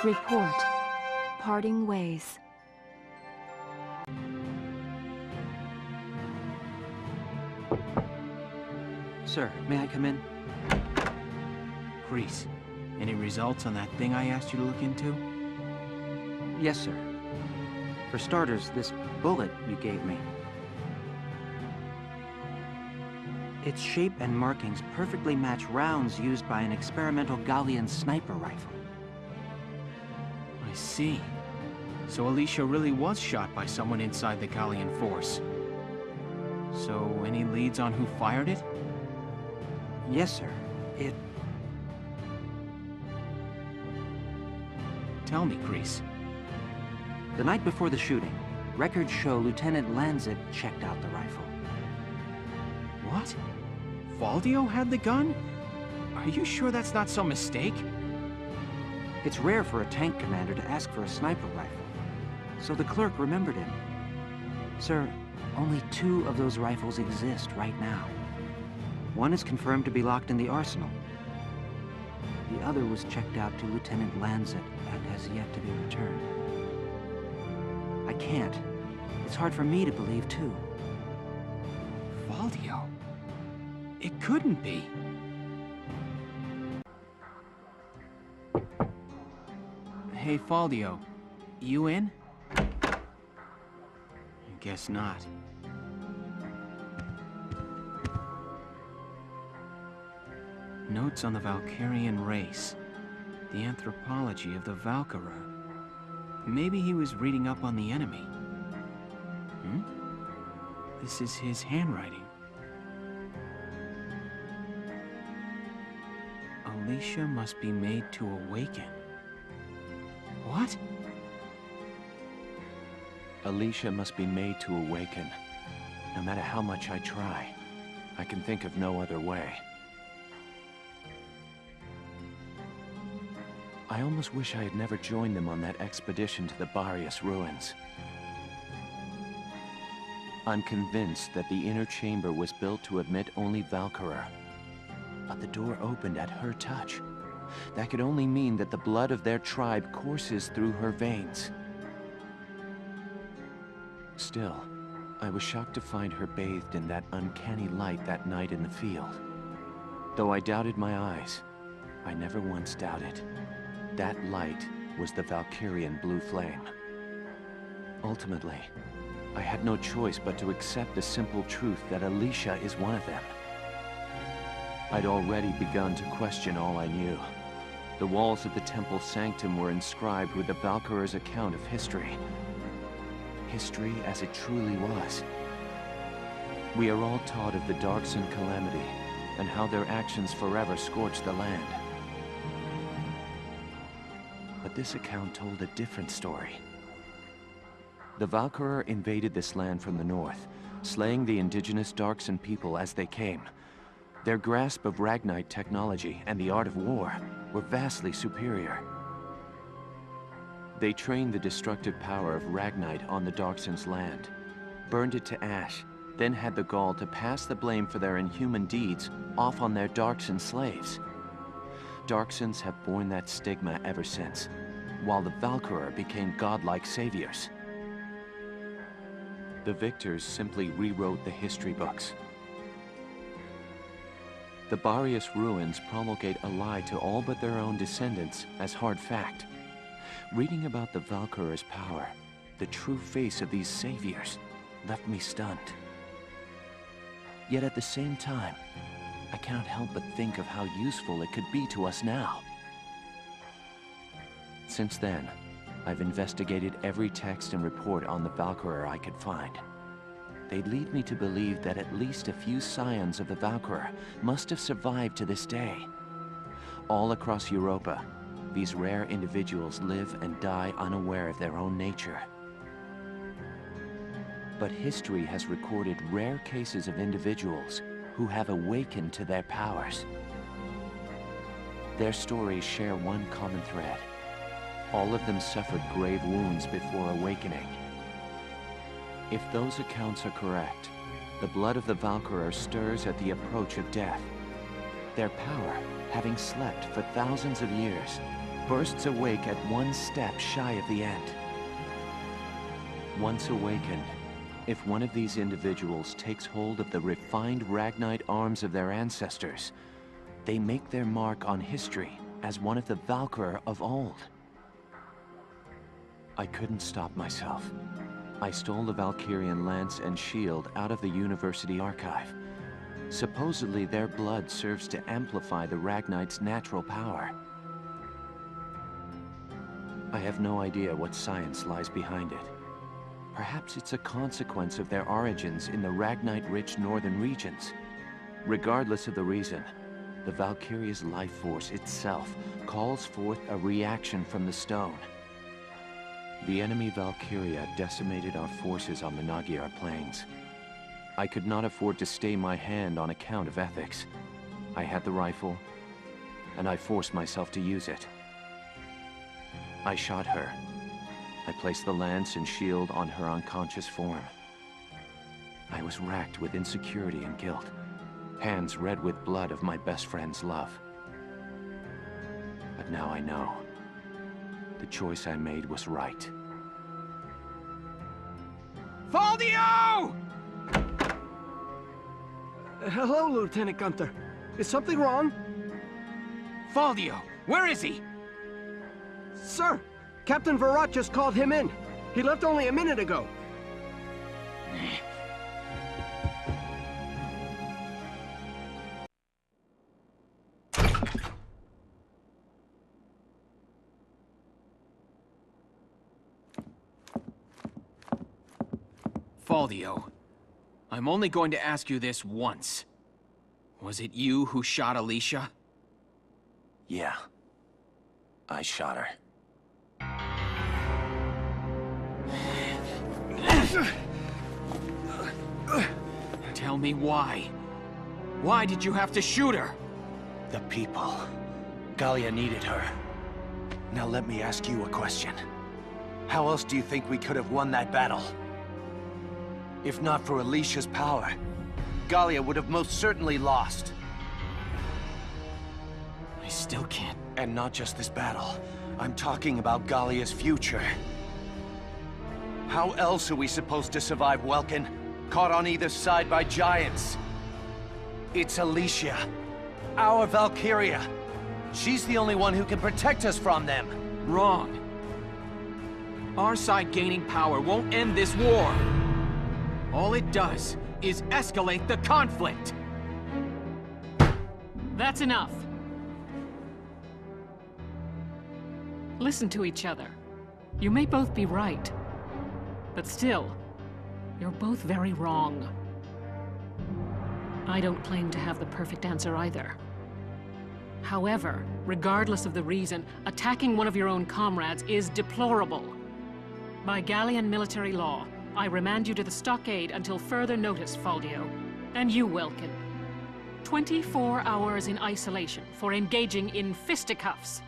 Report. Parting ways. Sir, may I come in? Grease, any results on that thing I asked you to look into? Yes, sir. For starters, this bullet you gave me. Its shape and markings perfectly match rounds used by an experimental Gallian sniper rifle. I see. So Alicia really was shot by someone inside the Gallian force. So, any leads on who fired it? Yes, sir. Tell me, Grease. The night before the shooting, records show Lieutenant Lanzet checked out the rifle. What? Valdio had the gun? Are you sure that's not some mistake? It's rare for a tank commander to ask for a sniper rifle, so the clerk remembered him. Sir, only 2 of those rifles exist right now. One is confirmed to be locked in the arsenal. The other was checked out to Lieutenant Lanzet and has yet to be returned. I can't. It's hard for me to believe, too. Valdio? It couldn't be. Hey, Valdio. You in? I guess not. Notes on the Valkyrian race. The anthropology of the Valkyra. Maybe he was reading up on the enemy. This is his handwriting. Alicia must be made to awaken. What? Alicia must be made to awaken. No matter how much I try, I can think of no other way. I almost wish I had never joined them on that expedition to the Barius ruins. I'm convinced that the inner chamber was built to admit only Valkyra. But the door opened at her touch. That could only mean that the blood of their tribe courses through her veins. Still, I was shocked to find her bathed in that uncanny light that night in the field. Though I doubted my eyes, I never once doubted. That light was the Valkyrian blue flame. Ultimately, I had no choice but to accept the simple truth that Alicia is one of them. I'd already begun to question all I knew. The walls of the temple sanctum were inscribed with the Valkyra's account of history. History as it truly was. We are all taught of the Darkson calamity, and how their actions forever scorched the land. But this account told a different story. The Valkyra invaded this land from the north, slaying the indigenous Darkson people as they came. Their grasp of Ragnite technology and the art of war were vastly superior. They trained the destructive power of Ragnite on the Darkson's land, burned it to ash, then had the gall to pass the blame for their inhuman deeds off on their Darkson slaves. Darksons have borne that stigma ever since, while the Valkyra became godlike saviors. The victors simply rewrote the history books. The Barius ruins promulgate a lie to all but their own descendants as hard fact. Reading about the Valkyra's power, the true face of these saviors, left me stunned. Yet at the same time, I cannot help but think of how useful it could be to us now. Since then, I've investigated every text and report on the Valkyra I could find. They lead me to believe that at least a few scions of the Valkyra must have survived to this day. All across Europa, these rare individuals live and die unaware of their own nature. But history has recorded rare cases of individuals who have awakened to their powers. Their stories share one common thread. All of them suffered grave wounds before awakening. If those accounts are correct, the blood of the Valkyra stirs at the approach of death. Their power, having slept for thousands of years, bursts awake at one step shy of the end. Once awakened, if one of these individuals takes hold of the refined Ragnite arms of their ancestors, they make their mark on history as one of the Valkyr of old. I couldn't stop myself. I stole the Valkyrian lance and shield out of the university archive. Supposedly, their blood serves to amplify the Ragnite's natural power. I have no idea what science lies behind it. Perhaps it's a consequence of their origins in the Ragnite-rich northern regions. Regardless of the reason, the Valkyria's life force itself calls forth a reaction from the stone. The enemy Valkyria decimated our forces on the Magyar plains. I could not afford to stay my hand on account of ethics. I had the rifle, and I forced myself to use it. I shot her. I placed the lance and shield on her unconscious form. I was racked with insecurity and guilt, hands red with blood of my best friend's love. But now I know. The choice I made was right. Faldio! Hello, Lieutenant Gunther. Is something wrong? Faldio, where is he? Sir, Captain Virat just called him in. He left only a minute ago. Faldio, I'm only going to ask you this once. Was it you who shot Alicia? Yeah. I shot her. Tell me why. Why did you have to shoot her? The people. Gallia needed her. Now let me ask you a question. How else do you think we could have won that battle? If not for Alicia's power, Gallia would have most certainly lost. I still can't. And not just this battle. I'm talking about Gallia's future. How else are we supposed to survive Welkin, caught on either side by giants? It's Alicia, our Valkyria. She's the only one who can protect us from them. Wrong. Our side gaining power won't end this war. All it does is escalate the conflict. That's enough. Listen to each other. You may both be right, but still, you're both very wrong. I don't claim to have the perfect answer either. However, regardless of the reason, attacking one of your own comrades is deplorable. By Gallian military law, I remand you to the stockade until further notice, Faldio. And you, Welkin. 24 hours in isolation for engaging in fisticuffs.